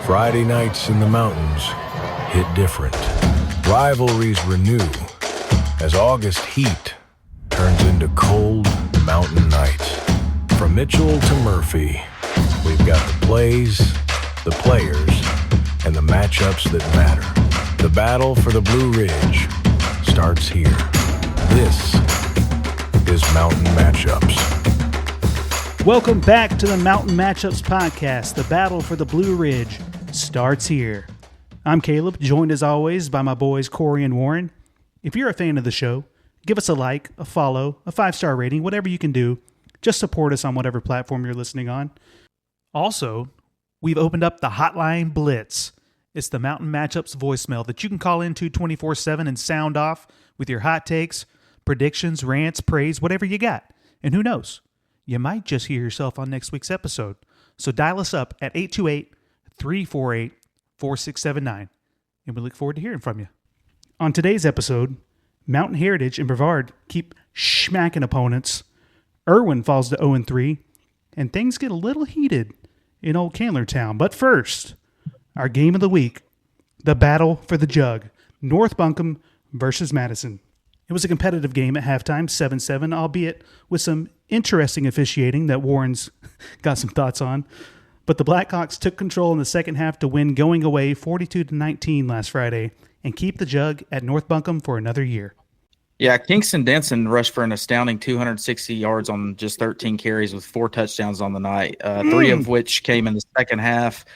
Friday nights in the mountains hit different. Rivalries renew as August heat turns into cold mountain nights. From Mitchell to Murphy, we've got the plays, the players, and the matchups that matter. The battle for the Blue Ridge starts here. This is Mountain Matchups. Welcome back to the Mountain Matchups podcast. The battle for the Blue Ridge starts here. I'm Caleb, joined as always by my boys Corey and Warren. If you're a fan of the show, give us a like, a follow, a 5-star rating, whatever you can do. Just support us on whatever platform you're listening on. Also, we've opened up the Hotline Blitz. It's the Mountain Matchups voicemail that you can call into 24/7 and sound off with your hot takes, predictions, rants, praise, whatever you got. And who knows? You might just hear yourself on next week's episode. So dial us up at 828-348-4679. And we look forward to hearing from you. On today's episode, Mountain Heritage and Brevard keep smacking opponents. Erwin falls to 0-3. And things get a little heated in old Candlertown. But first, our game of the week, the battle for the jug. North Buncombe versus Madison. It was a competitive game at halftime, 7-7, albeit with some interesting officiating that Warren's got some thoughts on. But the Blackhawks took control in the second half to win going away 42-19 last Friday and keep the jug at North Buncombe for another year. Yeah, Kingston Denson rushed for an astounding 260 yards on just 13 carries with 4 touchdowns on the night, 3 of which came in the second half.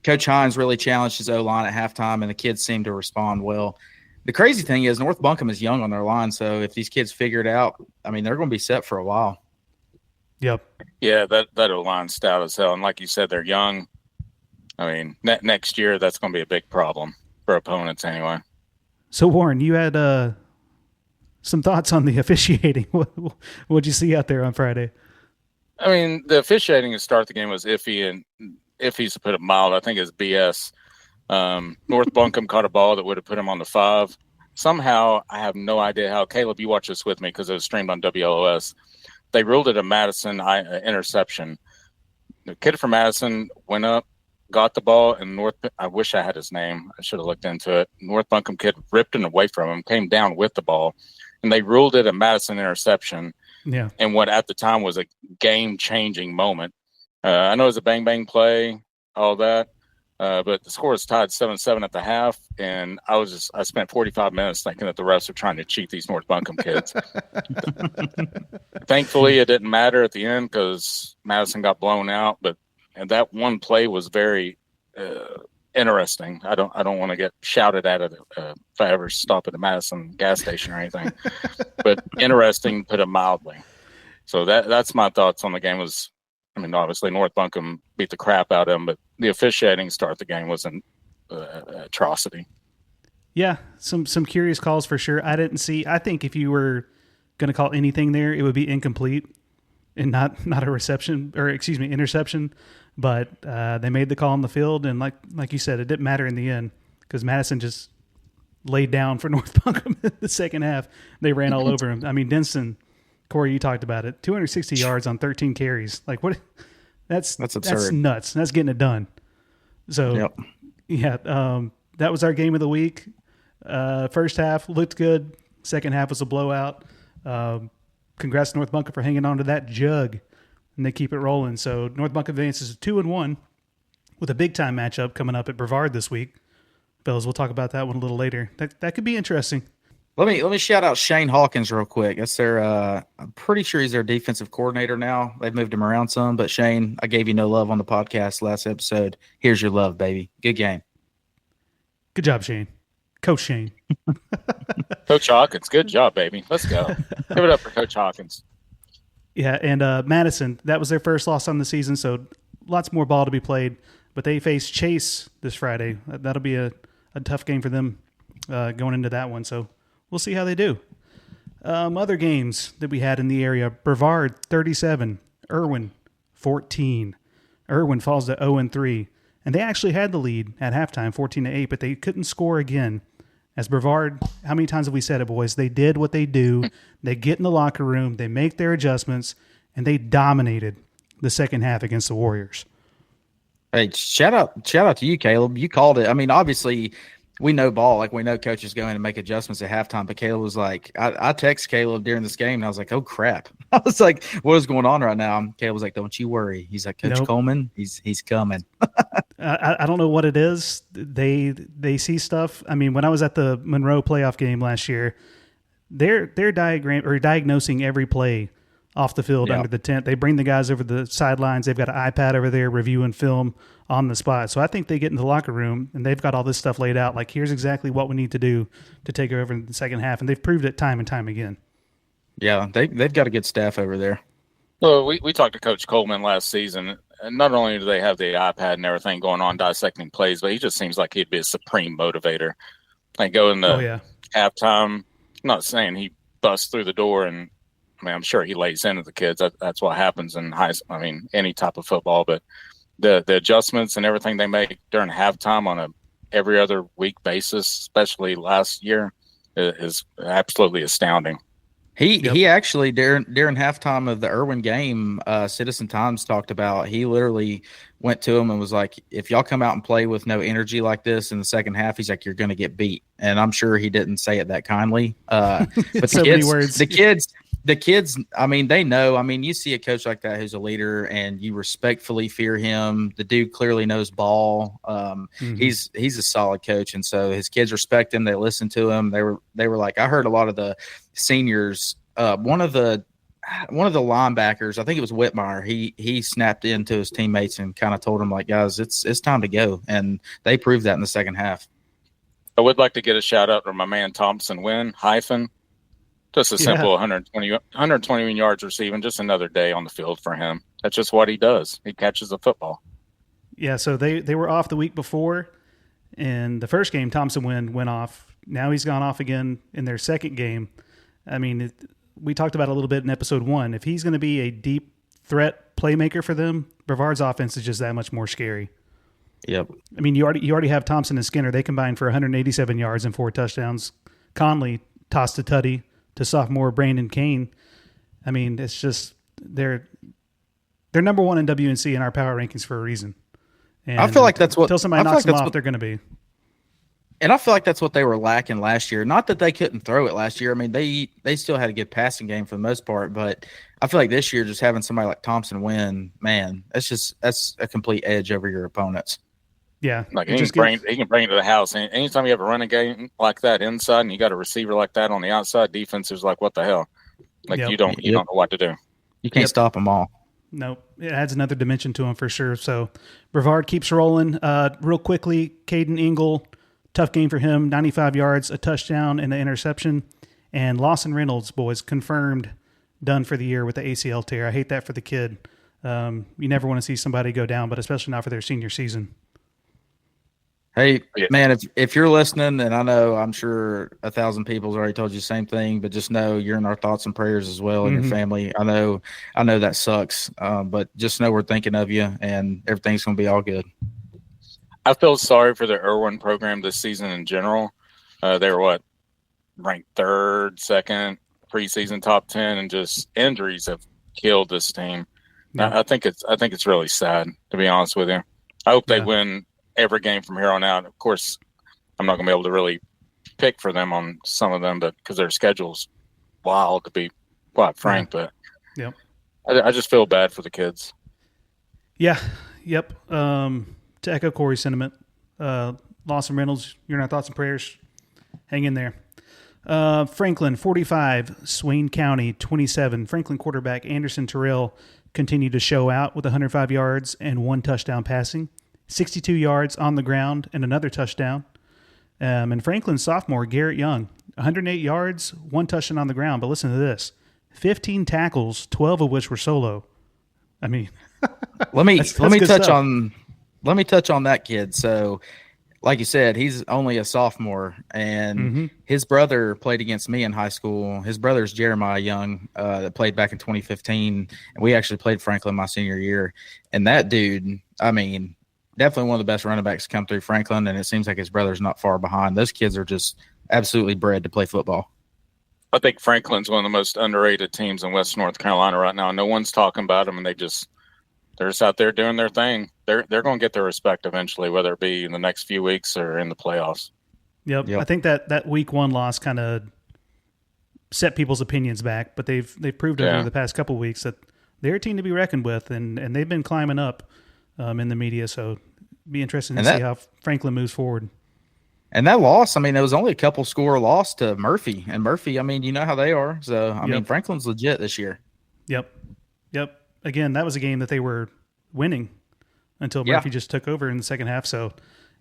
Coach Hines really challenged his O-line at halftime, and the kids seemed to respond well. The crazy thing is North Buncombe is young on their line, so if these kids figure it out, I mean, they're going to be set for a while. Yep. Yeah, that O-line's stout as hell. And like you said, they're young. I mean, next year, that's going to be a big problem for opponents anyway. So, Warren, you had some thoughts on the officiating. What'd you see out there on Friday? I mean, the officiating to start the game was iffy, and iffy's to put it mild. I think it's BS. North Buncombe caught a ball that would have put him on the 5. Somehow, I have no idea how. Caleb, you watched this with me because it was streamed on WLOS. They ruled it a Madison interception. The kid from Madison went up, got the ball, and I wish I had his name. I should have looked into it. North Buncombe kid ripped it away from him, came down with the ball, and they ruled it a Madison interception. Yeah. And what at the time was a game-changing moment. I know it was a bang-bang play, all that. But the score was tied 7-7 at the half, and I spent 45 minutes thinking that the refs are trying to cheat these North Buncombe kids. Thankfully, it didn't matter at the end because Madison got blown out. And that one play was very interesting. I don't want to get shouted at it if I ever stop at a Madison gas station or anything, but interesting, put it mildly. So that's my thoughts on the game. Obviously North Buncombe beat the crap out of them, but the officiating start the game was an atrocity. Yeah, some curious calls for sure. I think if you were going to call anything there, it would be incomplete and not a interception. But they made the call on the field, and like you said, it didn't matter in the end because Madison just laid down for North Buncombe in the second half. They ran all over him. I mean, Denson, Corey, you talked about it. 260 yards on 13 carries. Like what? That's absurd. That's nuts. That's getting it done. So, yep. Yeah, that was our game of the week. First half looked good. Second half was a blowout. Congrats to North Buncombe for hanging on to that jug, and they keep it rolling. So North Buncombe advances to 2-1 with a big-time matchup coming up at Brevard this week. Fellas, we'll talk about that one a little later. That could be interesting. Let me shout out Shane Hawkins real quick. That's their. I'm pretty sure he's their defensive coordinator now. They've moved him around some, but Shane, I gave you no love on the podcast last episode. Here's your love, baby. Good game. Good job, Shane. Coach Shane. Coach Hawkins, good job, baby. Let's go. Give it up for Coach Hawkins. Yeah, and Madison, that was their first loss on the season, so lots more ball to be played. But they face Chase this Friday. That'll be a tough game for them going into that one. So we'll see how they do. Other games that we had in the area: Brevard 37, Erwin 14. Erwin falls to 0-3, and they actually had the lead at halftime, 14-8, but they couldn't score again. As Brevard, how many times have we said it, boys? They did what they do. They get in the locker room, they make their adjustments, and they dominated the second half against the Warriors. Hey, shout out to you, Caleb. You called it. I mean, obviously, we know ball. Like, we know coaches go in and make adjustments at halftime. But Caleb was like, I text Caleb during this game, and I was like, oh, crap. I was like, what is going on right now? And Caleb was like, don't you worry. He's like, Coach Coleman, he's coming. I don't know what it is. They see stuff. I mean, when I was at the Monroe playoff game last year, they're diagnosing every play off the field under the tent. They bring the guys over the sidelines. They've got an iPad over there reviewing film on the spot. So I think they get in the locker room and they've got all this stuff laid out. Like, here's exactly what we need to do to take over in the second half. And they've proved it time and time again. Yeah, they've got a good staff over there. Well, we talked to Coach Coleman last season. And not only do they have the iPad and everything going on dissecting plays, but he just seems like he'd be a supreme motivator. Like, go in the halftime. I'm not saying he busts through the door and, I mean, I'm sure he lays into the kids. That's what happens in any type of football. But the adjustments and everything they make during halftime on a every other week basis, especially last year, is absolutely astounding. He actually during halftime of the Erwin game, Citizen Times talked about, he literally went to him and was like, if y'all come out and play with no energy like this in the second half, he's like, you're going to get beat. And I'm sure he didn't say it that kindly. But so many words. The kids, I mean, they know. I mean, you see a coach like that who's a leader and you respectfully fear him. The dude clearly knows ball. He's a solid coach. And so his kids respect him. They listen to him. They were like, I heard a lot of the seniors, one of the linebackers, I think it was Whitmire, he snapped into his teammates and kind of told them, like, guys, it's time to go. And they proved that in the second half. I would like to get a shout out to my man Thompson Wynn, hyphen. Just a simple 120 yards receiving, just another day on the field for him. That's just what he does. He catches the football. Yeah, so they were off the week before. In the first game, Thompson went off. Now he's gone off again in their second game. I mean, we talked about it a little bit in episode 1. If he's going to be a deep threat playmaker for them, Brevard's offense is just that much more scary. Yep. I mean, you already have Thompson and Skinner. They combined for 187 yards and 4 touchdowns. Conley tossed to Tutty to sophomore Brandon Kane. I mean, it's just they're number 1 in WNC in our power rankings for a reason. And I feel like that's what until somebody knocks them off, they're going to be. And I feel like that's what they were lacking last year. Not that they couldn't throw it last year. I mean, they still had a good passing game for the most part, but I feel like this year just having somebody like Thompson win, man, that's a complete edge over your opponents. Yeah, like he can bring it to the house. Anytime you have a running game like that inside, and you got a receiver like that on the outside, defense is like, what the hell? Like you don't know what to do. You can't stop them all. Nope, it adds another dimension to him for sure. So Brevard keeps rolling. Real quickly, Caden Ingle, tough game for him. 95 yards, a touchdown, and an interception. And Lawson Reynolds, boys, confirmed done for the year with the ACL tear. I hate that for the kid. You never want to see somebody go down, but especially not for their senior season. Hey, man, if you're listening, and I'm sure 1,000 people's already told you the same thing, but just know you're in our thoughts and prayers as well, and your family. I know that sucks, but just know we're thinking of you, and everything's going to be all good. I feel sorry for the Erwin program this season in general. They were ranked 3rd, 2nd, preseason top 10, and just injuries have killed this team. Yeah. I think it's really sad, to be honest with you. I hope they win every game from here on out. Of course, I'm not going to be able to really pick for them on some of them, but because their schedule's wild, to be quite frank. But I just feel bad for the kids. Yeah. Yep. To echo Corey's sentiment, Lawson Reynolds, you're in our thoughts and prayers. Hang in there. Franklin, 45, Swain County, 27. Franklin quarterback Anderson Terrell continued to show out with 105 yards and 1 touchdown passing. 62 yards on the ground and another touchdown. And Franklin's sophomore, Garrett Young, 108 yards, 1 touchdown on the ground. But listen to this, 15 tackles, 12 of which were solo. I mean, let me touch on that kid. So, like you said, he's only a sophomore, and his brother played against me in high school. His brother's Jeremiah Young, that played back in 2015, and we actually played Franklin my senior year. And that dude, I mean, definitely one of the best running backs to come through Franklin, and it seems like his brother's not far behind. Those kids are just absolutely bred to play football. I think Franklin's one of the most underrated teams in West North Carolina right now. No one's talking about them, and they're just out there doing their thing. they're going to get their respect eventually, whether it be in the next few weeks or in the playoffs. Yep. I think that week one loss kind of set people's opinions back, but they've proved over the past couple of weeks that they're a team to be reckoned with, and they've been climbing up in the media. So it'd be interesting to see how Franklin moves forward. And that loss, I mean, it was only a couple score loss to Murphy. And Murphy, I mean, you know how they are. So, I mean, Franklin's legit this year. Yep. Again, that was a game that they were winning until Murphy just took over in the second half. So,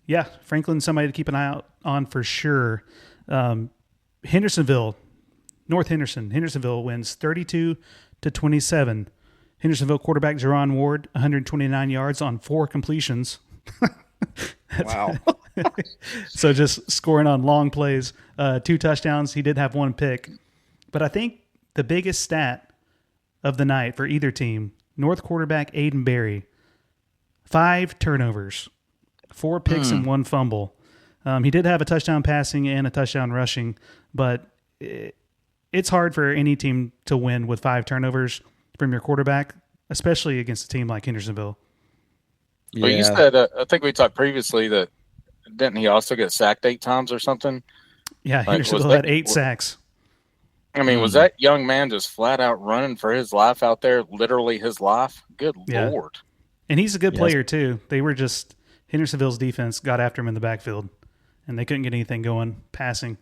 yeah, Franklin's somebody to keep an eye out on for sure. Hendersonville, North Hendersonville wins 32-27. Hendersonville quarterback Jerron Ward, 129 yards on 4 completions. Wow. So just scoring on long plays, 2 touchdowns. He did have 1 pick. But I think the biggest stat of the night for either team, North quarterback Aiden Berry, 5 turnovers, 4 picks and 1 fumble. He did have a touchdown passing and a touchdown rushing, but it's hard for any team to win with 5 turnovers from your quarterback, especially against a team like Hendersonville. Well, you said, I think we talked previously that didn't he also get sacked 8 times or something? Yeah, Hendersonville had 8 sacks. I mean, was that young man just flat out running for his life out there, literally his life? Good Lord. And he's a good player, too. They were just – Hendersonville's defense got after him in the backfield, and they couldn't get anything going passing.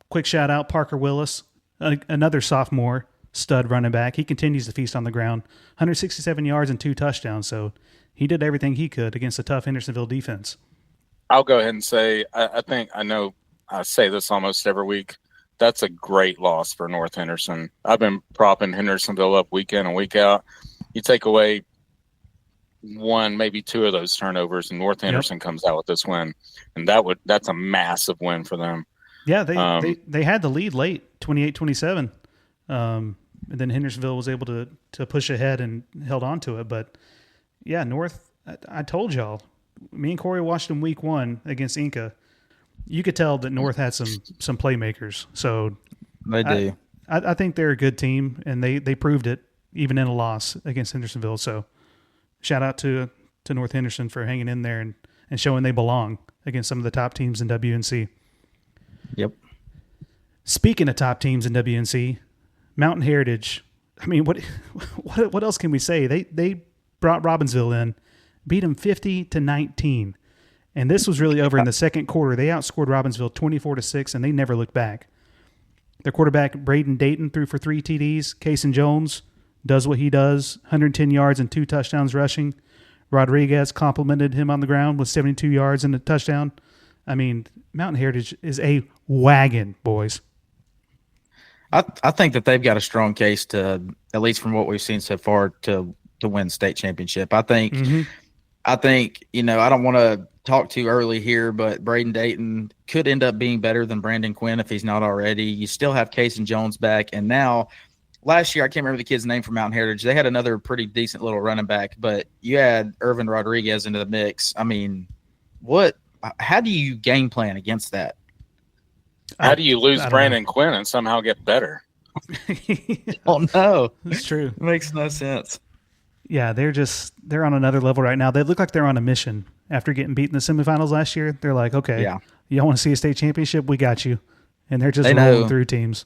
Quick shout-out, Parker Willis, another sophomore stud running back. He continues to feast on the ground, 167 yards and 2 touchdowns, so he did everything he could against a tough Hendersonville defense. I'll go ahead and say I say this almost every week. That's a great loss for North Henderson. I've been propping Hendersonville up week in and week out. You take away 1, maybe 2 of those turnovers, and North Henderson comes out with this win, and that's a massive win for them. Yeah, they had the lead late, 28-27, and then Hendersonville was able to push ahead and held on to it. But yeah, North, I told y'all, me and Corey watched them week 1 against Enka. You could tell that North had some playmakers. So they do. I think they're a good team, and they proved it even in a loss against Hendersonville. So shout out to North Henderson for hanging in there and showing they belong against some of the top teams in WNC. Yep. Speaking of top teams in WNC, Mountain Heritage. I mean, what else can we say? They brought Robbinsville in, beat them 50-19. And this was really over in the second quarter. They outscored Robbinsville 24-6, and they never looked back. Their quarterback, Braden Dayton, threw for 3 TDs. Cason Jones does what he does, 110 yards and 2 touchdowns rushing. Rodriguez complimented him on the ground with 72 yards and a touchdown. I mean, Mountain Heritage is a wagon, boys. I think that they've got a strong case to, at least from what we've seen so far, to win state championship. I think, I don't want to talk too early here, but Braden Dayton could end up being better than Brandon Quinn if he's not already. You still have Cason Jones back, and now last year, I can't remember the kid's name from Mountain Heritage. They had another pretty decent little running back, but you add Erwin Rodriguez into the mix. I mean, how do you game plan against that? How do you lose Brandon Quinn and somehow get better? Oh, no. It's true. It makes no sense. Yeah, they're on another level right now. They look like they're on a mission after getting beat in the semifinals last year. They're like, okay, y'all want to see a state championship? We got you. And they're just rolling through teams.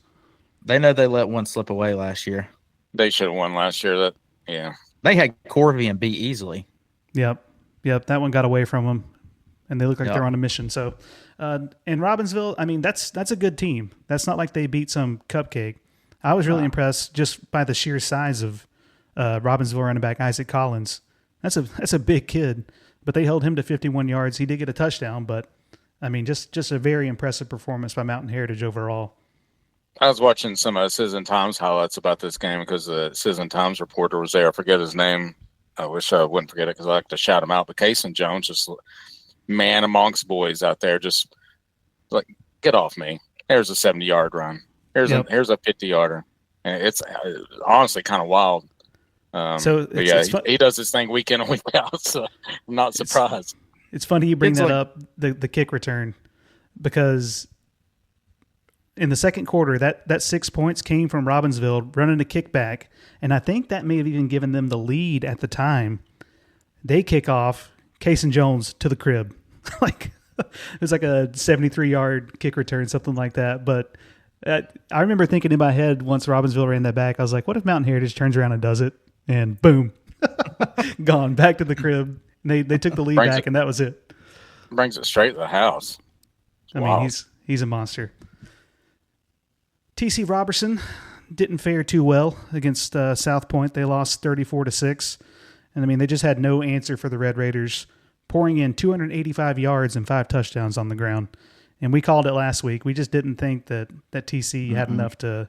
They know they let one slip away last year. They should have won last year. They had Corby and beat easily. Yep. That one got away from them, and they look like they're on a mission. So, and Robbinsville, I mean, that's a good team. That's not like they beat some cupcake. I was really impressed just by the sheer size of Robbinsville running back Isaac Collins. That's a big kid, but they held him to 51 yards. He did get a touchdown, but I mean, just a very impressive performance by Mountain Heritage overall. I was watching some of Citizen Times highlights about this game because the Citizen Times reporter was there. I forget his name. I wish I wouldn't forget it because I like to shout him out. But Cason Jones, just man amongst boys out there, just like, get off me. There's a 70-yard run. Here's a 50-yarder. And it's honestly kind of wild. He does this thing week in and week out, so I'm not surprised. It's funny you bring up, the kick return, because in the second quarter, that 6 points came from Robbinsville running a kickback, and I think that may have even given them the lead at the time. They kick off. Cason Jones to the crib. Like it was like a 73-yard kick return, something like that. But I remember thinking in my head once Robbinsville ran that back, I was like, what if Mountain Heritage turns around and does it? And boom, gone back to the crib. They took the lead back, and that was it. Brings it straight to the house. I mean, he's a monster. TC Roberson didn't fare too well against South Point. They lost 34-6. And, I mean, they just had no answer for the Red Raiders, pouring in 285 yards and 5 touchdowns on the ground. And we called it last week. We just didn't think that TC had enough to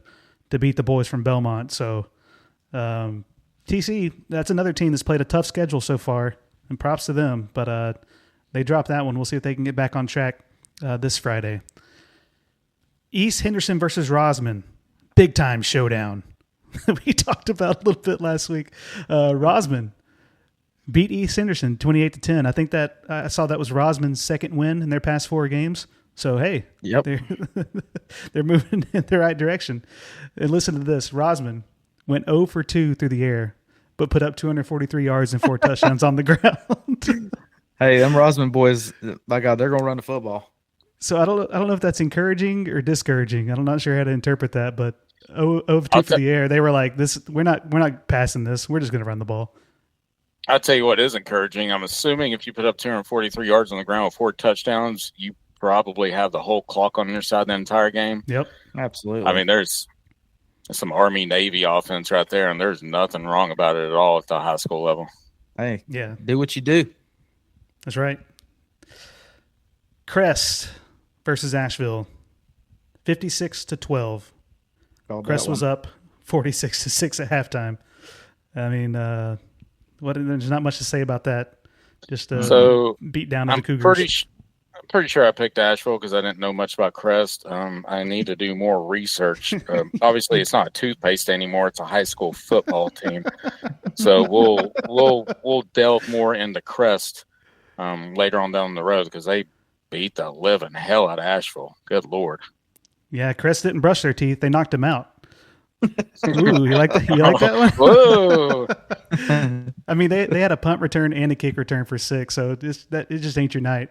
beat the boys from Belmont. So, TC, that's another team that's played a tough schedule so far, and props to them. But they dropped that one. We'll see if they can get back on track this Friday. East Henderson versus Rosman. Big-time showdown. We talked about a little bit last week. Rosman beat East Henderson 28-10. I think that I saw that was Rosman's second win in their past 4 games. So, hey, yep. they're moving in the right direction. And listen to this. Rosman went 0 for 2 through the air, but put up 243 yards and 4 touchdowns on the ground. Hey, them Rosman boys, my God, they're going to run the football. So I don't know if that's encouraging or discouraging. I'm not sure how to interpret that, but 0 for 2 through the air. They were like, "This, we're not passing this. We're just going to run the ball." I'll tell you what is encouraging. I'm assuming if you put up 243 yards on the ground with 4 touchdowns, you probably have the whole clock on your side the entire game. Yep, absolutely. I mean, there's some Army-Navy offense right there, and there's nothing wrong about it at all at the high school level. Hey, yeah, do what you do. That's right. Crest versus Asheville, 56-12. Crest was up 46-6 at halftime. I mean, there's not much to say about that. Just beat down of the Cougars. I'm pretty sure I picked Asheville because I didn't know much about Crest. I need to do more research. Obviously, it's not a toothpaste anymore; it's a high school football team. So we'll delve more into Crest later on down the road because they beat the living hell out of Asheville. Good Lord! Yeah, Crest didn't brush their teeth; they knocked them out. Ooh, you like that? You like that one? Whoa! I mean, they had a punt return and a kick return for 6, so it just ain't your night.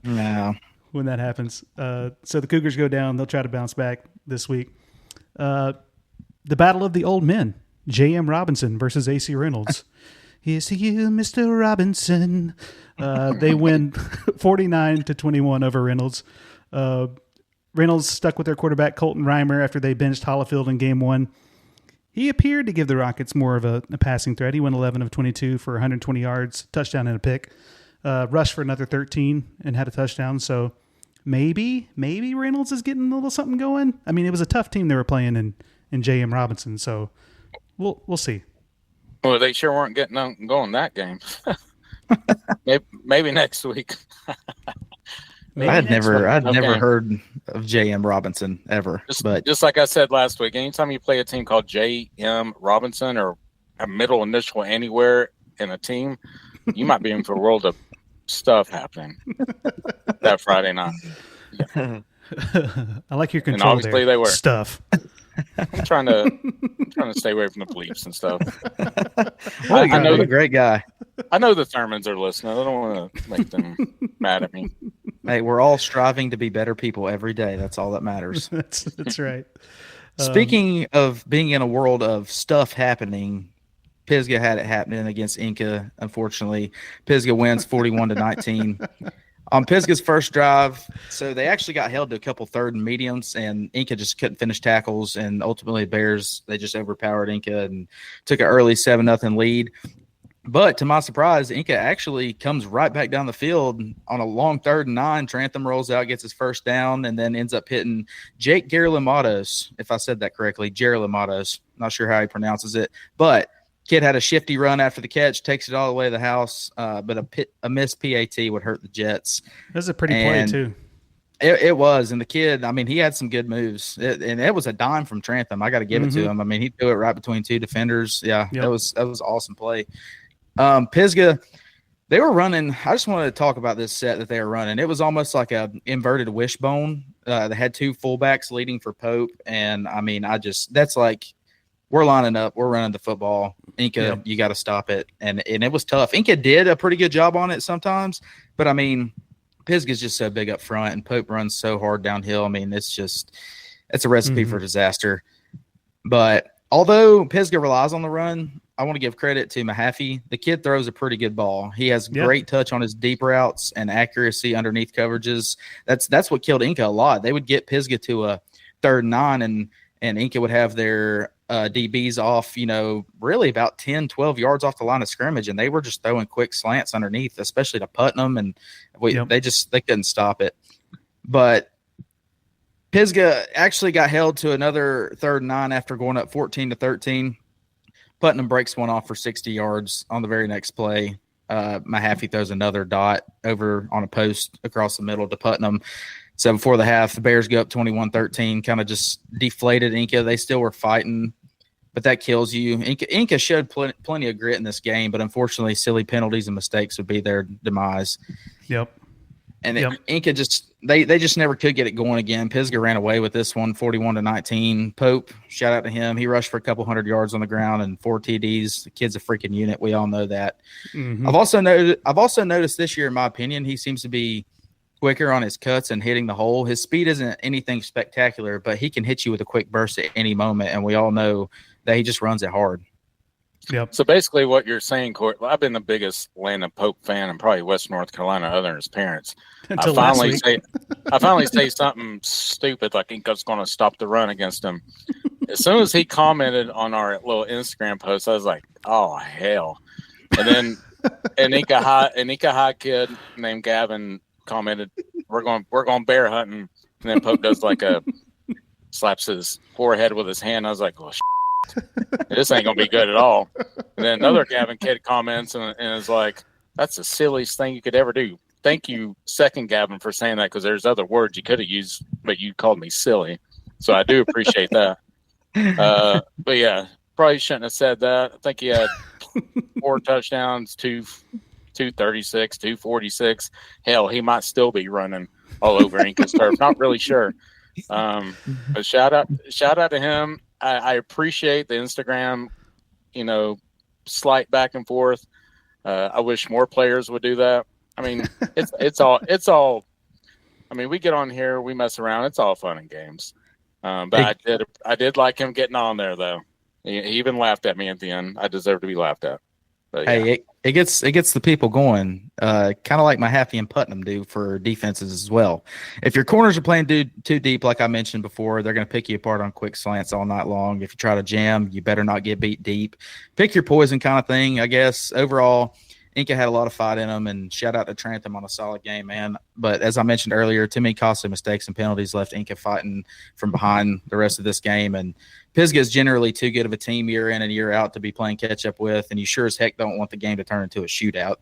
No, when that happens. So the Cougars go down; they'll try to bounce back this week. The battle of the old men: J.M. Robinson versus A.C. Reynolds. Here's to you, Mr. Robinson. They win 49-21 over Reynolds. Reynolds stuck with their quarterback, Colton Reimer, after they benched Hollifield in Game 1. He appeared to give the Rockets more of a passing threat. He went 11 of 22 for 120 yards, touchdown and a pick. Rushed for another 13 and had a touchdown. So maybe Reynolds is getting a little something going. I mean, it was a tough team they were playing in J.M. Robinson. So we'll see. Well, they sure weren't getting going that game. maybe next week. I'd never heard of J.M. Robinson ever. Just like I said last week, anytime you play a team called J.M. Robinson or a middle initial anywhere in a team, you might be in for a world of stuff happening that Friday night. Yeah. I like your control. And obviously they were stuff. I'm trying to stay away from the bleeps and stuff. I know the great guy. I know the Thurmans are listening. I don't want to make them mad at me. Hey, we're all striving to be better people every day. That's all that matters. That's right. Speaking of being in a world of stuff happening, Pisgah had it happening against Enka. Unfortunately, Pisgah wins 41-19. On Pisgah's first drive, so they actually got held to a couple third and mediums, and Enka just couldn't finish tackles, and ultimately Bears, they just overpowered Enka and took an early 7-0 lead. But to my surprise, Enka actually comes right back down the field on a long 3rd and 9. Trantham rolls out, gets his first down, and then ends up hitting Jake Garlamatos, if I said that correctly, Garlamatos. Not sure how he pronounces it, but kid had a shifty run after the catch, takes it all the way to the house, but a missed PAT would hurt the Jets. That was a pretty play, too. It was, and the kid, I mean, he had some good moves, and it was a dime from Trantham. I got to give it to him. I mean, he threw it right between 2 defenders. Yeah, yep. that was an awesome play. Pisgah, they were running. I just wanted to talk about this set that they were running. It was almost like a inverted wishbone. They had 2 fullbacks leading for Pope, and I mean, that's like we're lining up, we're running the football. Enka, you got to stop it. And it was tough. Enka did a pretty good job on it sometimes, but I mean, Pisgah's just so big up front, and Pope runs so hard downhill. I mean, it's a recipe for disaster. But although Pisgah relies on the run, I want to give credit to Mahaffey. The kid throws a pretty good ball. He has great touch on his deep routes and accuracy underneath coverages. That's what killed Enka a lot. They would get Pisgah to a 3rd and 9, and Enka would have their DBs off, really about 10, 12 yards off the line of scrimmage, and they were just throwing quick slants underneath, especially to Putnam, and they couldn't stop it. But Pisgah actually got held to another 3rd and 9 after going up 14-13. Putnam breaks one off for 60 yards on the very next play. Mahaffey throws another dot over on a post across the middle to Putnam. So before the half, the Bears go up 21-13, kind of just deflated Enka. They still were fighting, but that kills you. Enka showed plenty of grit in this game, but unfortunately, silly penalties and mistakes would be their demise. Yep. And Enka they just never could get it going again. Pisgah ran away with this one, 41-19. Pope, shout out to him. He rushed for a couple hundred yards on the ground and 4 TDs. The kid's a freaking unit. We all know that. Mm-hmm. I've also noticed this year, in my opinion, he seems to be quicker on his cuts and hitting the hole. His speed isn't anything spectacular, but he can hit you with a quick burst at any moment, and we all know that he just runs it hard. Yep. So basically what you're saying, Court, I've been the biggest Landon Pope fan in probably West North Carolina other than his parents. I finally say something stupid like Enka's going to stop the run against him. As soon as he commented on our little Instagram post, I was like, oh, hell. And then an Enka High kid named Gavin commented, we're going bear hunting. And then Pope does slaps his forehead with his hand. I was like, oh, this ain't gonna be good at all. And then another Gavin kid comments and is like, that's the silliest thing you could ever do. Thank you, second Gavin, for saying that, because there's other words you could have used, but you called me silly. So I do appreciate that. But yeah, probably shouldn't have said that. I think he had 4 touchdowns, 236, 246. Hell, he might still be running all over Enka's turf. Not really sure. But shout out to him. I appreciate the Instagram, slight back and forth. I wish more players would do that. I mean, it's all. I mean, we get on here, we mess around. It's all fun and games. But I did like him getting on there though. He even laughed at me at the end. I deserve to be laughed at. But, yeah. Hey, it gets the people going, kind of like Mahaffey and Putnam do for defenses as well. If your corners are playing too deep, like I mentioned before, they're going to pick you apart on quick slants all night long. If you try to jam, you better not get beat deep. Pick your poison kind of thing, I guess. Overall, Enka had a lot of fight in them, and shout out to Trantham on a solid game, man. But as I mentioned earlier, too many costly mistakes and penalties left Enka fighting from behind the rest of this game. And Pisgah is generally too good of a team year in and year out to be playing catch-up with, and you sure as heck don't want the game to turn into a shootout.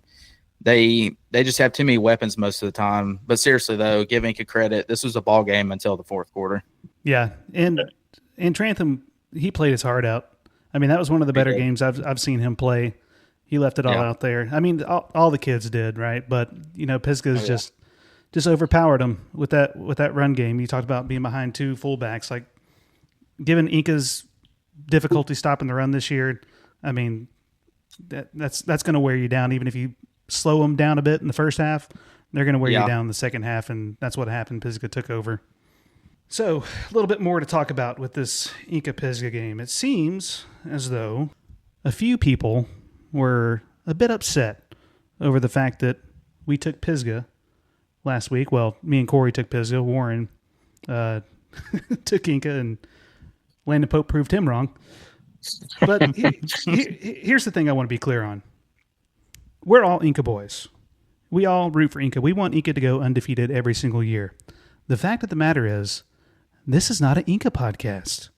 They just have too many weapons most of the time. But seriously, though, give Enka credit. This was a ball game until the fourth quarter. Yeah, and Trantham, he played his heart out. I mean, that was one of the better games I've seen him play. He left it all out there. I mean, all the kids did, right? But Pisgah's just overpowered them with that run game. You talked about being behind 2 fullbacks, like given Enka's difficulty stopping the run this year. I mean, that's going to wear you down. Even if you slow them down a bit in the first half, they're going to wear you down in the second half, and that's what happened. Pisgah took over. So a little bit more to talk about with this Enka-Pisgah game. It seems as though a few people were a bit upset over the fact that we took Pisgah last week. Well, me and Corey took Pisgah. Warren took Enka, and Landon Pope proved him wrong. But here's the thing I want to be clear on. We're all Enka boys. We all root for Enka. We want Enka to go undefeated every single year. The fact of the matter is, this is not an Enka podcast.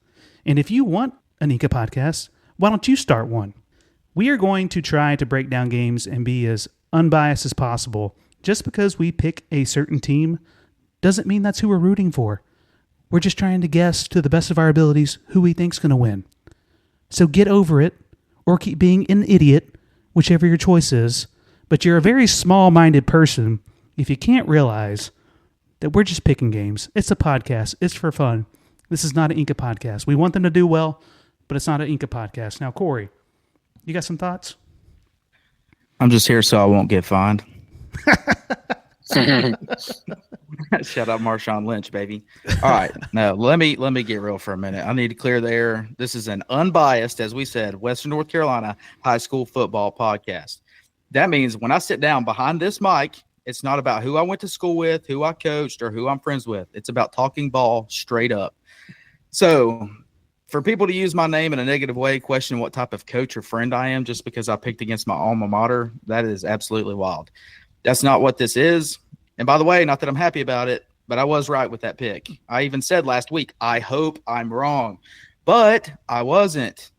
And if you want an Enka podcast, why don't you start one? We are going to try to break down games and be as unbiased as possible. Just because we pick a certain team doesn't mean that's who we're rooting for. We're just trying to guess to the best of our abilities who we think's going to win. So get over it, or keep being an idiot, whichever your choice is. But you're a very small-minded person if you can't realize that we're just picking games. It's a podcast. It's for fun. This is not an Enka podcast. We want them to do well, but it's not an Enka podcast. Now, Corey, you got some thoughts? I'm just here so I won't get fined. Shout out Marshawn Lynch, baby. All right. No, let me get real for a minute. I need to clear the air. This is an unbiased, as we said, Western North Carolina high school football podcast. That means when I sit down behind this mic, it's not about who I went to school with, who I coached, or who I'm friends with. It's about talking ball straight up. So for people to use my name in a negative way, question what type of coach or friend I am just because I picked against my alma mater, that is absolutely wild. That's not what this is. And by the way, not that I'm happy about it, but I was right with that pick. I even said last week, I hope I'm wrong, but I wasn't.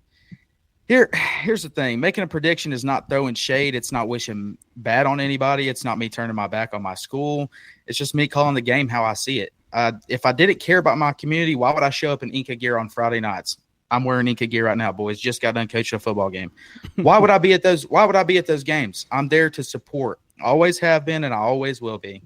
Here's the thing. Making a prediction is not throwing shade. It's not wishing bad on anybody. It's not me turning my back on my school. It's just me calling the game how I see it. If I didn't care about my community, why would I show up in Enka gear on Friday nights? I'm wearing Enka gear right now, boys. Just got done coaching a football game. Why would I be at those games? I'm there to support. Always have been, and I always will be.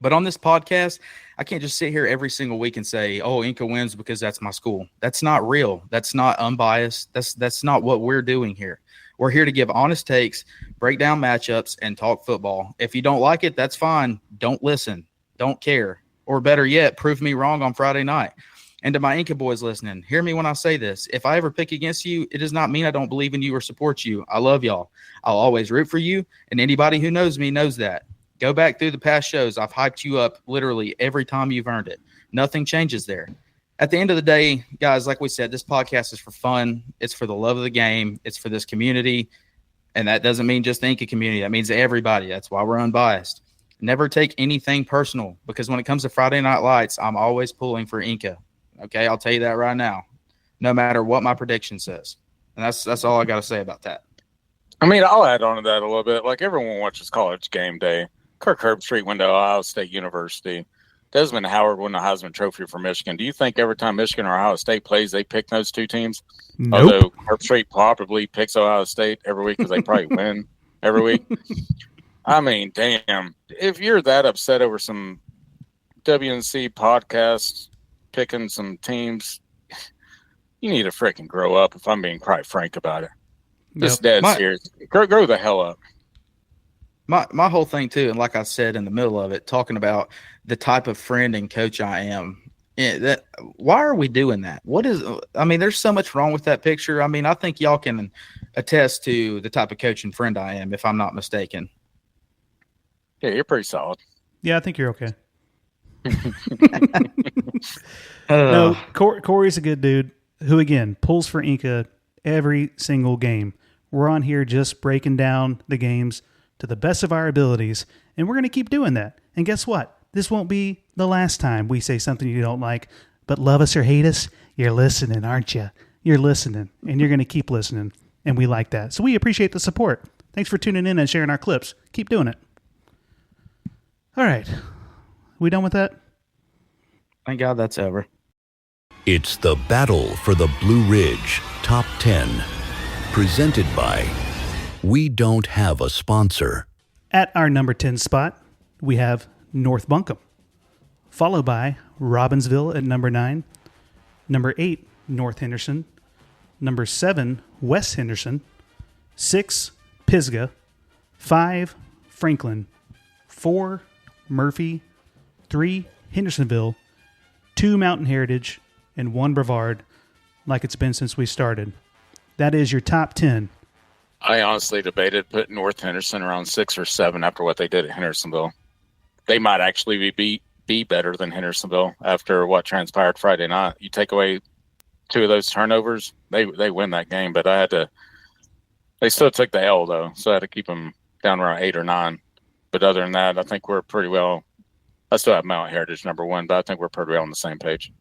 But on this podcast, I can't just sit here every single week and say, oh, Enka wins because that's my school. That's not real. That's not unbiased. That's not what we're doing here. We're here to give honest takes, break down matchups, and talk football. If you don't like it, that's fine. Don't listen. Don't care. Or better yet, prove me wrong on Friday night. And to my Enka boys listening, hear me when I say this. If I ever pick against you, it does not mean I don't believe in you or support you. I love y'all. I'll always root for you, and anybody who knows me knows that. Go back through the past shows. I've hyped you up literally every time you've earned it. Nothing changes there. At the end of the day, guys, like we said, this podcast is for fun. It's for the love of the game. It's for this community, and that doesn't mean just the Enka community. That means everybody. That's why we're unbiased. Never take anything personal, because when it comes to Friday Night Lights, I'm always pulling for Enka. Okay, I'll tell you that right now, no matter what my prediction says. And that's all I got to say about that. I mean, I'll add on to that a little bit. Like, everyone watches College Game Day. Kirk Herbstreit went to Ohio State University. Desmond Howard won the Heisman Trophy for Michigan. Do you think every time Michigan or Ohio State plays, they pick those two teams? Nope. Although Herbstreit probably picks Ohio State every week because they probably win every week. I mean, damn. If you're that upset over some WNC podcast picking some teams, you need to freaking grow up, if I'm being quite frank about it. Just dead serious. Grow the hell up. My whole thing, too, and like I said in the middle of it, talking about the type of friend and coach I am, why are we doing that? There's so much wrong with that picture. I mean, I think y'all can attest to the type of coach and friend I am, if I'm not mistaken. Yeah, you're pretty solid. Yeah, I think you're okay. No, Corey's a good dude who, again, pulls for Enka every single game. We're on here just breaking down the games to the best of our abilities, and we're going to keep doing that. And guess what? This won't be the last time we say something you don't like, but love us or hate us, you're listening, aren't you? You're listening, and you're going to keep listening, and we like that. So we appreciate the support. Thanks for tuning in and sharing our clips. Keep doing it. All right. We done with that? Thank God that's over. It's the Battle for the Blue Ridge Top 10, presented by We Don't Have a Sponsor. At our number 10 spot, we have North Buncombe, followed by Robbinsville at number 9, number 8, North Henderson, number 7, West Henderson, 6, Pisgah, 5, Franklin, 4, Murphy, 3, Hendersonville, 2, Mountain Heritage, and 1, Brevard, like it's been since we started. That is your top 10. I honestly debated putting North Henderson around 6 or 7 after what they did at Hendersonville. They might actually be better than Hendersonville after what transpired Friday night. You take away 2 of those turnovers, they win that game. But they still took the L, though, so I had to keep them down around 8 or 9. But other than that, I think we're pretty well. I still have Mount Heritage number 1, but I think we're pretty well on the same page.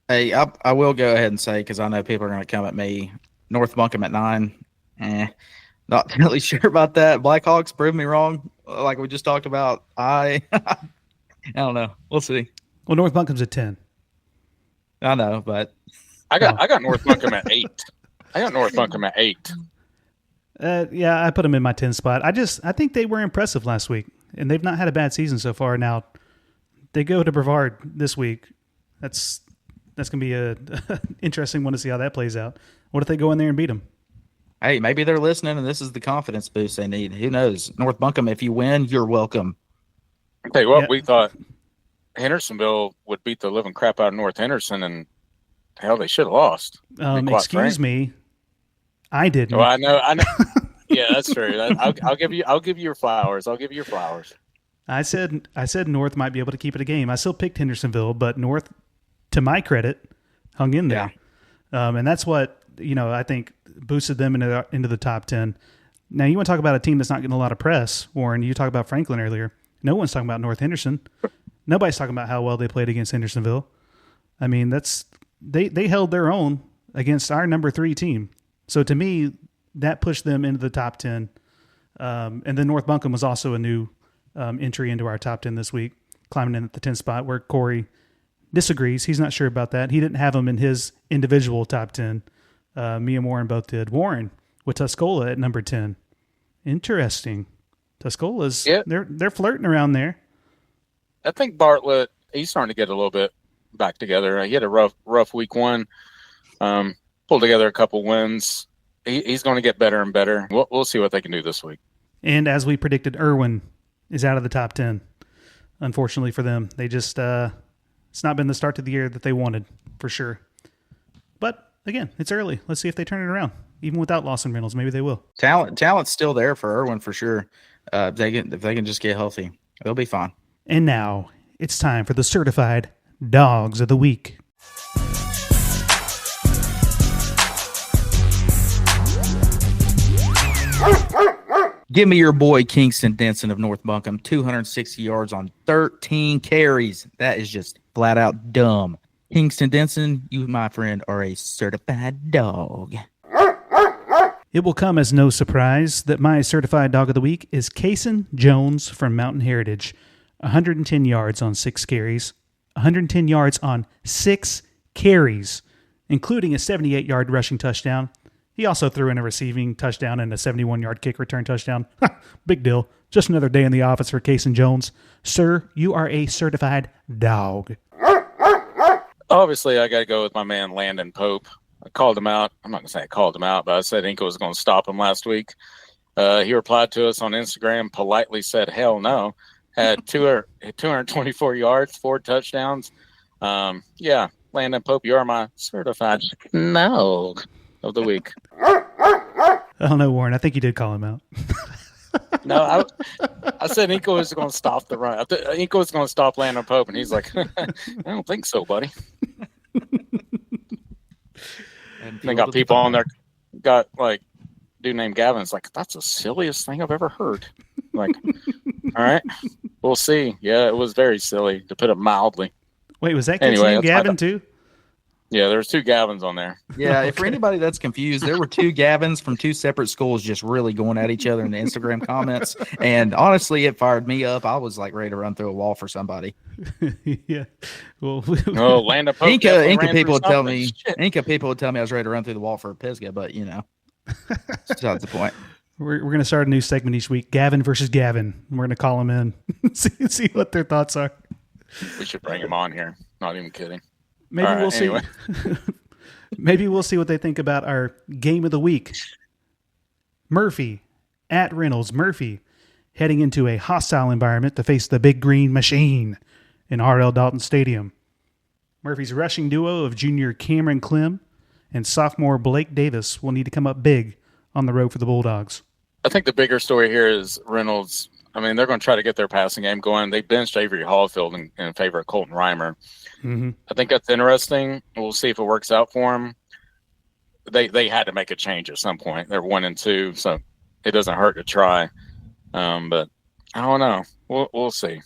Hey, I will go ahead and say, because I know people are going to come at me, North Buncombe at 9. Not really sure about that. Blackhawks prove me wrong, like we just talked about. I don't know. We'll see. Well, North Buncombe's at 10. I know, but I got North Buncombe at 8. I got North Buncombe at 8. Yeah, I put them in my 10 spot. I think they were impressive last week, and they've not had a bad season so far. Now, they go to Brevard this week. That's That's going to be a interesting one to see how that plays out. What if they go in there and beat them? Hey, maybe they're listening, and this is the confidence boost they need. Who knows? North Buncombe, if you win, you're welcome. Tell you what, Yeah. we thought Hendersonville would beat the living crap out of North Henderson, and hell, they should have lost. Excuse me, I didn't. Well, I know. Yeah, that's true. I'll give you your flowers. I said North might be able to keep it a game. I still picked Hendersonville, but North, to my credit, hung in there. And that's what, I think boosted them into the top 10. Now, you want to talk about a team that's not getting a lot of press, Warren. You talked about Franklin earlier. No one's talking about North Henderson. Nobody's talking about how well they played against Hendersonville. I mean, they held their own against our number 3 team. So to me, that pushed them into the top 10. And then North Buncombe was also a new entry into our top 10 this week, climbing in at the 10th spot, where Corey disagrees. He's not sure about that. He didn't have them in his individual top 10. Me and Warren both did. Warren with Tuscola at number 10. Interesting. Tuscola's, they're flirting around there. I think Bartlett, he's starting to get a little bit back together. He had a rough week 1. Pulled together a couple wins. He's going to get better and better. We'll see what they can do this week. And as we predicted, Erwin is out of the top 10. Unfortunately for them, they just it's not been the start to the year that they wanted, for sure. But again, it's early. Let's see if they turn it around. Even without Lawson Reynolds, maybe they will. Talent's still there for Erwin for sure. If they can just get healthy, they'll be fine. And now it's time for the certified Dawgs of the Week. Give me your boy Kingston Denson of North Buncombe, 260 yards on 13 carries. That is just flat out dumb. Kingston Denson, you, my friend, are a certified dog. It will come as no surprise that my certified dog of the week is Cason Jones from Mountain Heritage. 110 yards on 6 carries. 110 yards on 6 carries, including a 78-yard rushing touchdown. He also threw in a receiving touchdown and a 71-yard kick return touchdown. Big deal. Just another day in the office for Cason Jones. Sir, you are a certified dog. Obviously, I got to go with my man Landon Pope. I called him out. I'm not going to say I called him out, but I said Enka was going to stop him last week. He replied to us on Instagram, politely said, hell no. Had 224 yards, 4 touchdowns. Landon Pope, you are my certified dog of the week. I don't know, Warren. I think you did call him out. No, I said Enka was going to stop the run. Enka was going to stop Landon Pope, and he's like, I don't think so, buddy. And they got people on there, got like dude named Gavin. It's like, that's the silliest thing I've ever heard. Like, all right, we'll see. Yeah, it was very silly, to put it mildly. Wait, was that kid's name Gavin too? Yeah, there's 2 Gavins on there. Yeah, if for anybody that's confused, there were 2 Gavins from 2 separate schools just really going at each other in the Instagram comments. And honestly, it fired me up. I was like ready to run through a wall for somebody. Yeah. Well, Landon Pope. Inca people would tell me I was ready to run through the wall for a Pisgah, but besides the point. We're going to start a new segment each week, Gavin versus Gavin. We're going to call them in, see what their thoughts are. We should bring him on here. Not even kidding. Maybe we'll see. Anyway. Maybe we'll see what they think about our game of the week. Murphy at Reynolds. Murphy heading into a hostile environment to face the Big Green Machine in R.L. Dalton Stadium. Murphy's rushing duo of junior Cameron Clem and sophomore Blake Davis will need to come up big on the road for the Bulldogs. I think the bigger story here is Reynolds. I mean, they're going to try to get their passing game going. They benched Avery Hallfield in favor of Colton Reimer. Mm-hmm. I think that's interesting. We'll see if it works out for them. They had to make a change at some point. They're 1-2, so it doesn't hurt to try. But I don't know. We'll see.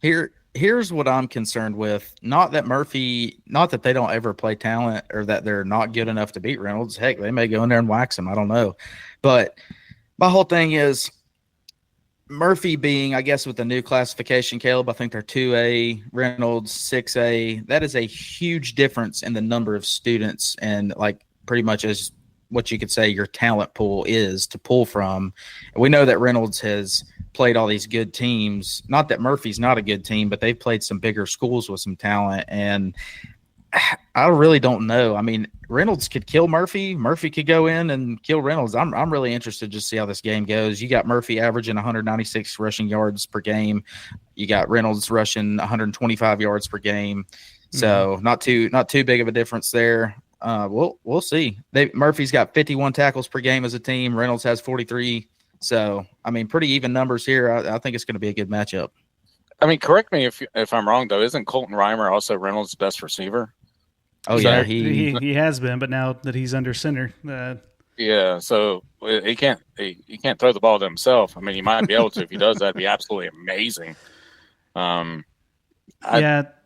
Here's what I'm concerned with. Not that they don't ever play talent or that they're not good enough to beat Reynolds. Heck, they may go in there and wax them. I don't know. But my whole thing is Murphy being, I guess, with the new classification, Caleb, I think they're 2A, Reynolds 6A. That is a huge difference in the number of students and like pretty much as what you could say your talent pool is to pull from. And we know that Reynolds has played all these good teams. Not that Murphy's not a good team, but they've played some bigger schools with some talent. And I really don't know. I mean, Reynolds could kill Murphy. Murphy could go in and kill Reynolds. I'm really interested to see how this game goes. You got Murphy averaging 196 rushing yards per game. You got Reynolds rushing 125 yards per game. So not too big of a difference there. We'll see. Murphy's got 51 tackles per game as a team. Reynolds has 43. So I mean, pretty even numbers here. I think it's going to be a good matchup. I mean, correct me if I'm wrong though. Isn't Colton Reimer also Reynolds' best receiver? Oh yeah, he has been, but now that he's under center, yeah. So he can't throw the ball to himself. I mean, he might be able to. If he does, that'd be absolutely amazing.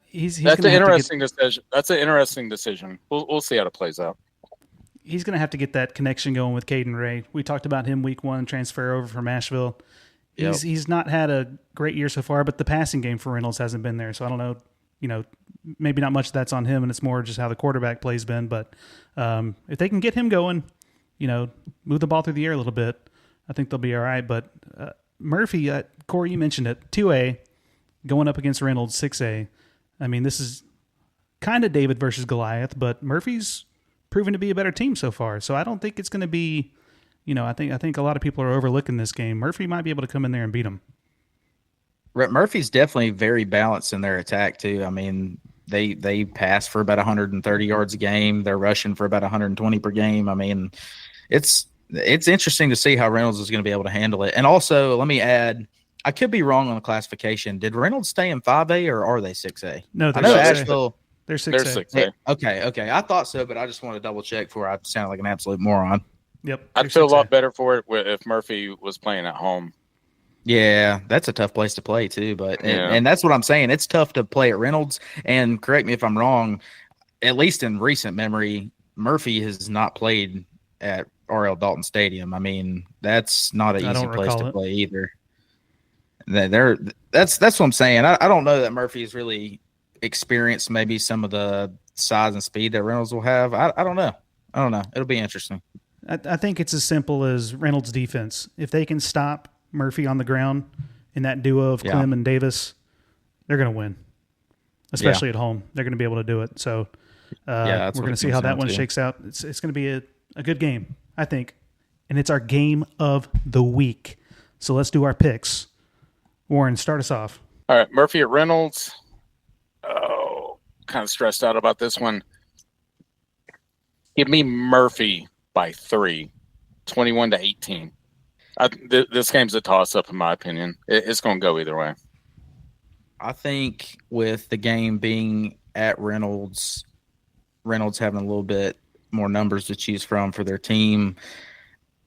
He's that's an interesting decision. That's an interesting decision. We'll see how it plays out. He's going to have to get that connection going with Caden Ray. We talked about him week 1, transfer over from Asheville. Yep. He's not had a great year so far, but the passing game for Reynolds hasn't been there. So I don't know, maybe not much that's on him, and it's more just how the quarterback play's been. But if they can get him going, move the ball through the air a little bit, I think they'll be all right. But Murphy, Corey, you mentioned it, 2A, going up against Reynolds, 6A. I mean, this is kind of David versus Goliath, but Murphy's proven to be a better team so far. So I don't think it's going to be, I think a lot of people are overlooking this game. Murphy might be able to come in there and beat him. Murphy's definitely very balanced in their attack too. I mean, they pass for about 130 yards a game. They're rushing for about 120 per game. I mean, it's interesting to see how Reynolds is going to be able to handle it. And also, let me add, I could be wrong on the classification. Did Reynolds stay in 5A or are they 6A? No, I know Asheville. They're 6A. They're 6A. Okay. I thought so, but I just want to double check before I sound like an absolute moron. Yep. I'd feel a lot better for it if Murphy was playing at home. Yeah, that's a tough place to play too. But and that's what I'm saying. It's tough to play at Reynolds. And correct me if I'm wrong. At least in recent memory, Murphy has not played at R.L. Dalton Stadium. I mean, that's not an easy place to play either. That's what I'm saying. I don't know that Murphy's really experienced maybe some of the size and speed that Reynolds will have. I don't know. It'll be interesting. I think it's as simple as Reynolds' defense. If they can stop Murphy on the ground in that duo of Clem and Davis, they're going to win, especially at home. They're going to be able to do it. So we're going to see how that one shakes out. It's going to be a good game, I think, and it's our game of the week. So let's do our picks. Warren, start us off. All right, Murphy at Reynolds. Oh, kind of stressed out about this one. Give me Murphy by 3, 21-18. This game's a toss-up, in my opinion. It's going to go either way. I think with the game being at Reynolds having a little bit more numbers to choose from for their team,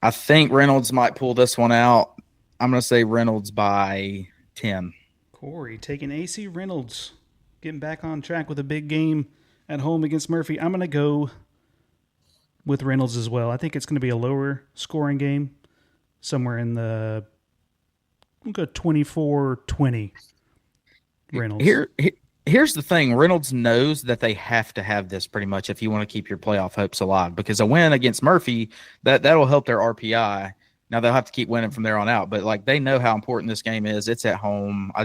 I think Reynolds might pull this one out. I'm going to say Reynolds by 10. Corey taking AC Reynolds, getting back on track with a big game at home against Murphy. I'm going to go with Reynolds as well. I think it's going to be a lower scoring game, somewhere in the 24-20. Reynolds. Here's the thing. Reynolds knows that they have to have this pretty much if you want to keep your playoff hopes alive, because a win against Murphy, that'll help their RPI. Now they'll have to keep winning from there on out, but they know how important this game is. It's at home. I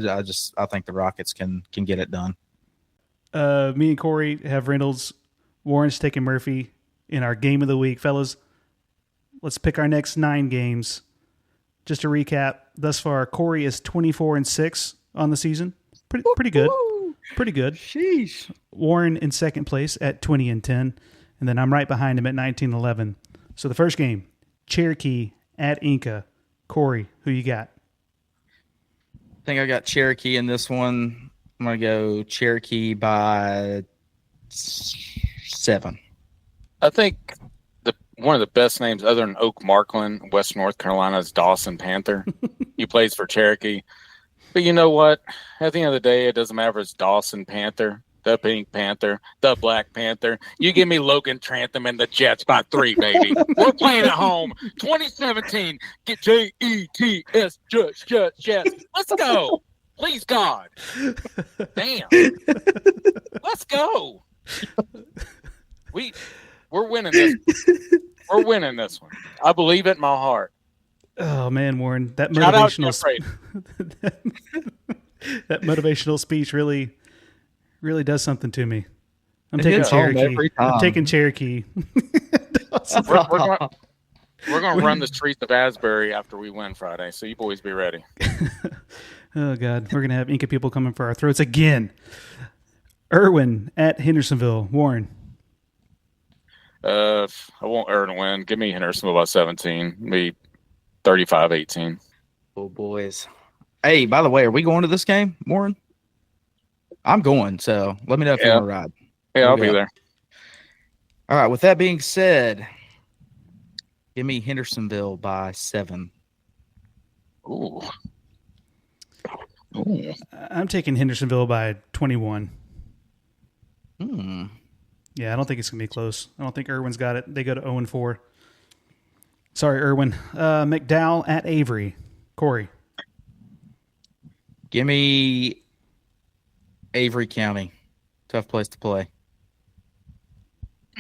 think the Rockets can get it done. Me and Corey have Reynolds. Warren's taking Murphy in our game of the week. Fellas, let's pick our next 9 games. Just to recap, thus far, Corey is 24-6 on the season. Pretty good. Pretty good. Sheesh. Warren in second place at 20-10, and then I'm right behind him at 19-11. So the first game, Cherokee at Enka. Corey, who you got? I think I got Cherokee in this one. I'm going to go Cherokee by 7. I think one of the best names other than Oak Markland, West North Carolina, is Dawson Panther. He plays for Cherokee. But you know what? At the end of the day, it doesn't matter if it's Dawson Panther, the Pink Panther, the Black Panther. You give me Logan Trantham and the Jets by 3, baby. We're playing at home. 2017. Get Jets, Jets. Let's go. Please, God. Damn. Let's go. We're winning this. We're winning this one. I believe it in my heart. Oh man, Warren, that Shout out that motivational speech really does something to me. I'm It taking hits home Cherokee. every I'm time. taking Cherokee. We're going to run the streets of Asbury after we win Friday, so you boys be ready. Oh, God. We're going to have Enka people coming for our throats again. Erwin at Hendersonville. Warren. I want Erwin to win. Give me Hendersonville by 17. Me 35-18. Oh, boys. Hey, by the way, are we going to this game, Warren? I'm going, so let me know if you want to ride. Yeah, I'll be there. All right, with that being said, give me Hendersonville by 7. Ooh. I'm taking Hendersonville by 21. Yeah, I don't think it's going to be close. I don't think Erwin's got it. They go to 0-4. Sorry, Erwin. McDowell at Avery. Corey. Give me Avery County. Tough place to play.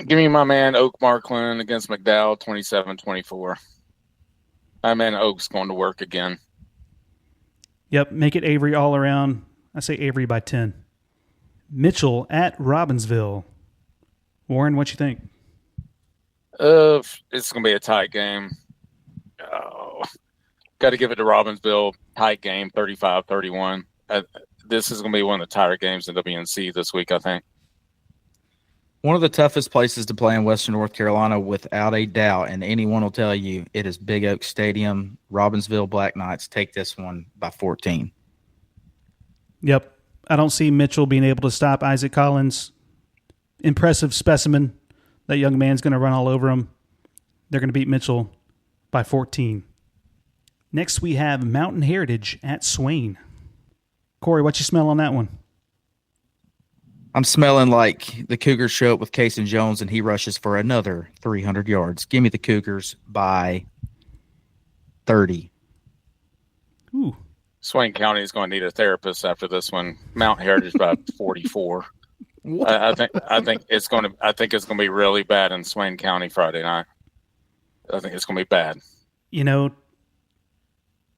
Give me my man Oak Markland against McDowell 27-24. My man Oak's going to work again. Yep, make it Avery all around. I say Avery by 10. Mitchell at Robbinsville. Warren, what you think? It's going to be a tight game. Oh, got to give it to Robbinsville. Tight game, 35-31. This is going to be one of the tighter games in WNC this week, I think. One of the toughest places to play in Western North Carolina, without a doubt, and anyone will tell you, it is Big Oak Stadium. Robbinsville Black Knights take this one by 14. Yep. I don't see Mitchell being able to stop Isaac Collins. Impressive specimen. That young man's going to run all over him. They're going to beat Mitchell by 14. Next, we have Mountain Heritage at Swain. Corey, what you smell on that one? I'm smelling like the Cougars show up with Cason Jones and he rushes for another 300 yards. Give me the Cougars by 30. Ooh. Swain County is going to need a therapist after this one. Mount Heritage by 44. I think it's going to be really bad in Swain County Friday night. I think it's going to be bad. You know,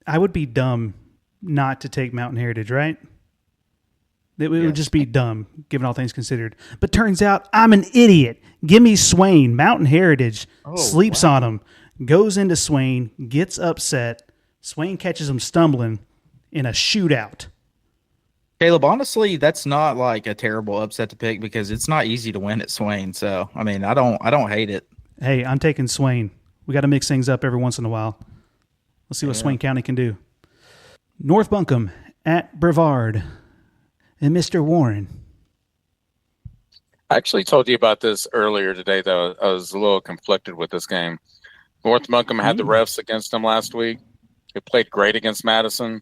I would be dumb not to take Mountain Heritage, right? It would just be dumb, given all things considered. But turns out I'm an idiot. Give me Swain. Mountain Heritage sleeps on him, goes into Swain, gets upset. Swain catches him stumbling in a shootout. Caleb, honestly, that's not like a terrible upset to pick because it's not easy to win at Swain. So, I mean, I don't hate it. Hey, I'm taking Swain. We got to mix things up every once in a while. Let's see what Swain County can do. North Buncombe at Brevard. And Mr. Warren. I actually told you about this earlier today, though. I was a little conflicted with this game. North Buncombe had the refs against them last week. They played great against Madison.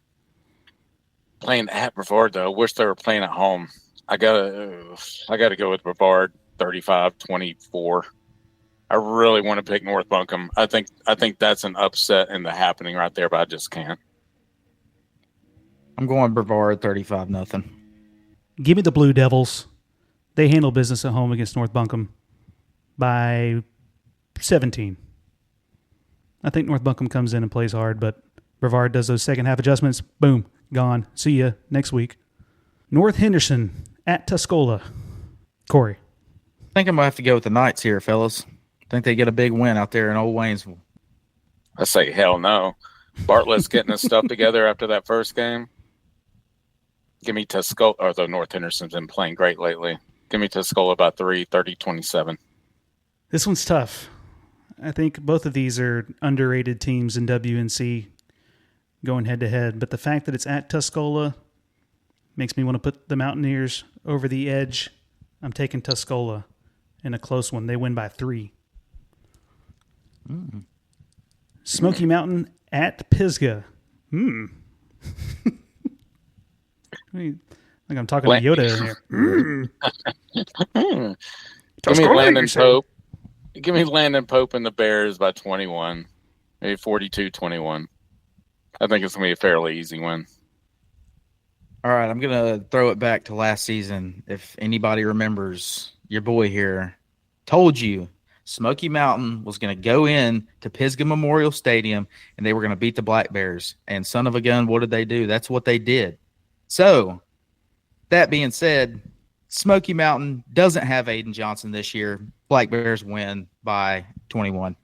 Playing at Brevard, though, I wish they were playing at home. I gotta go with Brevard 35-24. I really want to pick North Buncombe. I think that's an upset in the happening right there, but I just can't. I'm going Brevard 35-0. Give me the Blue Devils. They handle business at home against North Buncombe by 17. I think North Buncombe comes in and plays hard, but Brevard does those second half adjustments. Boom, gone. See ya next week. North Henderson at Tuscola. Corey. I think I'm going to have to go with the Knights here, fellas. I think they get a big win out there in Old Waynesville. I say hell no. Bartlett's getting his stuff together after that first game. Give me Tuscola, although North Henderson's been playing great lately. Give me Tuscola by 3, 30-27. This one's tough. I think both of these are underrated teams in WNC going head-to-head, but the fact that it's at Tuscola makes me want to put the Mountaineers over the edge. I'm taking Tuscola in a close one. They win by 3. Smoky Mountain at Pisgah. I think I'm talking to Yoda in here. Give me Landon Pope. Give me Landon Pope and the Bears by 21. Maybe 42-21. I think it's going to be a fairly easy win. All right, I'm going to throw it back to last season. If anybody remembers, your boy here told you Smoky Mountain was going to go in to Pisgah Memorial Stadium and they were going to beat the Black Bears. And son of a gun, what did they do? That's what they did. So, that being said, Smoky Mountain doesn't have Aiden Johnson this year. Black Bears win by 21.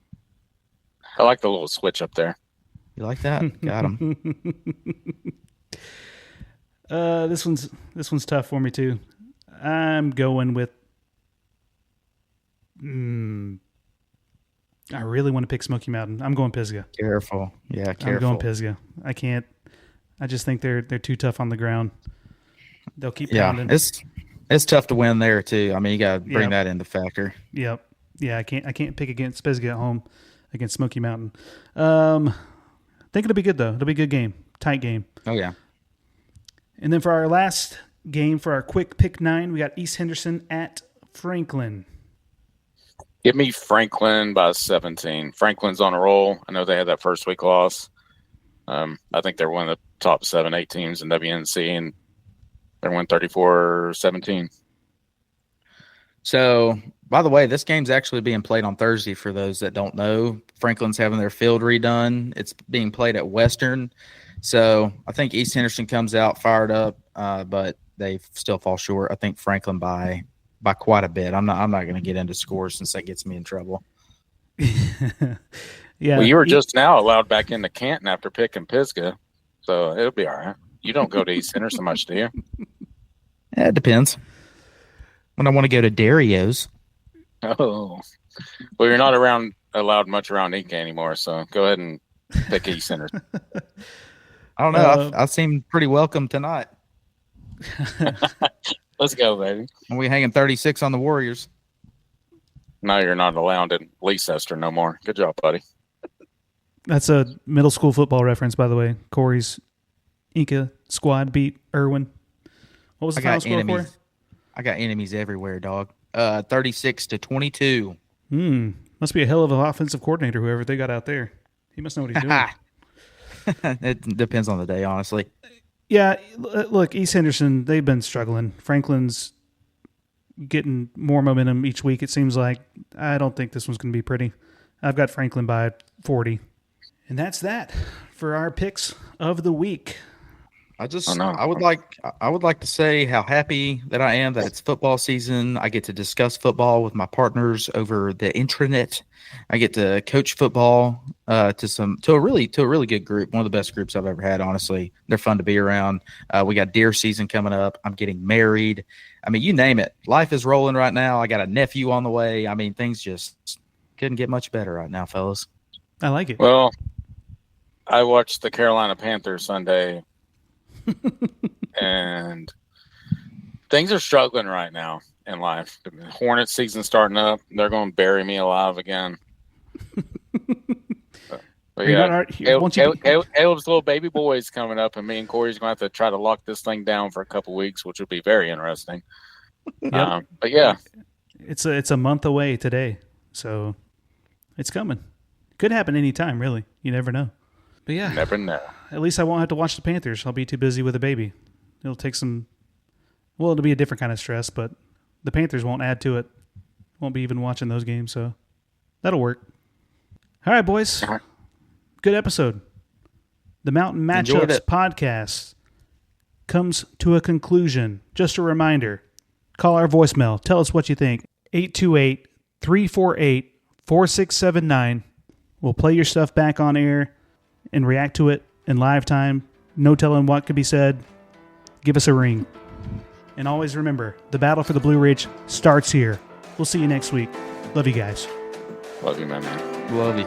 I like the little switch up there. You like that? Got him. This one's tough for me too. I'm going with. I really want to pick Smoky Mountain. I'm going Pisgah. Careful. Yeah, careful. I'm going Pisgah. I can't. I just think they're too tough on the ground. They'll keep pounding. It's tough to win there too. I mean, you got to bring that into factor. Yep. Yeah, I can't pick against Pisgah at home against Smoky Mountain. I think it'll be good though. It'll be a good game, tight game. Oh yeah. And then for our last game, for our quick pick 9, we got East Henderson at Franklin. Give me Franklin by 17. Franklin's on a roll. I know they had that first week loss. I think they're one of the top 7-8 teams in WNC, and they won 34-17. So, by the way, this game's actually being played on Thursday for those that don't know. Franklin's having their field redone. It's being played at Western. So, I think East Henderson comes out fired up, but they still fall short. I think Franklin by quite a bit. I'm not going to get into scores since that gets me in trouble. Yeah. Well, you were just now allowed back into Canton after picking Pisgah, so it'll be all right. You don't go to East Henderson much, do you? Yeah, it depends. When I want to go to Dario's. Oh, well, you're not allowed much around Enka anymore, so go ahead and pick East Henderson. I don't know. I seem pretty welcome tonight. Let's go, baby. Are we hanging 36 on the Warriors? No, you're not allowed in Leicester no more. Good job, buddy. That's a middle school football reference, by the way. Corey's Enka squad beat Erwin. What was the final score for? I got enemies everywhere, dog. 36-22. Must be a hell of an offensive coordinator, whoever they got out there. He must know what he's doing. It depends on the day, honestly. Yeah, look, East Henderson, they've been struggling. Franklin's getting more momentum each week, it seems like. I don't think this one's going to be pretty. I've got Franklin by 40. And that's that for our picks of the week. I would like to say how happy that I am that it's football season. I get to discuss football with my partners over the intranet. I get to coach football to a really good group. One of the best groups I've ever had, honestly. They're fun to be around. We got deer season coming up. I'm getting married. I mean, you name it. Life is rolling right now. I got a nephew on the way. I mean, things just couldn't get much better right now, fellas. I like it. Well, I watched the Carolina Panthers Sunday, and things are struggling right now in life. The Hornets season starting up. They're going to bury me alive again. But yeah, Caleb's little baby boy's coming up, and me and Corey's going to have to try to lock this thing down for a couple weeks, which would be very interesting. Yep. But yeah, it's a month away today, so it's coming. Could happen anytime, really. You never know. But yeah, never know. At least I won't have to watch the Panthers. I'll be too busy with a baby. It'll take some. Well, it'll be a different kind of stress, but the Panthers won't add to it. Won't be even watching those games, so that'll work. All right, boys. All right. Good episode. The Mountain Matchups podcast comes to a conclusion. Just a reminder, call our voicemail. Tell us what you think. 828-348-4679. We'll play your stuff back on air and react to it in live time. No telling what could be said. Give us a ring. And always remember, the battle for the Blue Ridge starts here. We'll see you next week. Love you guys. Love you, man. Love you.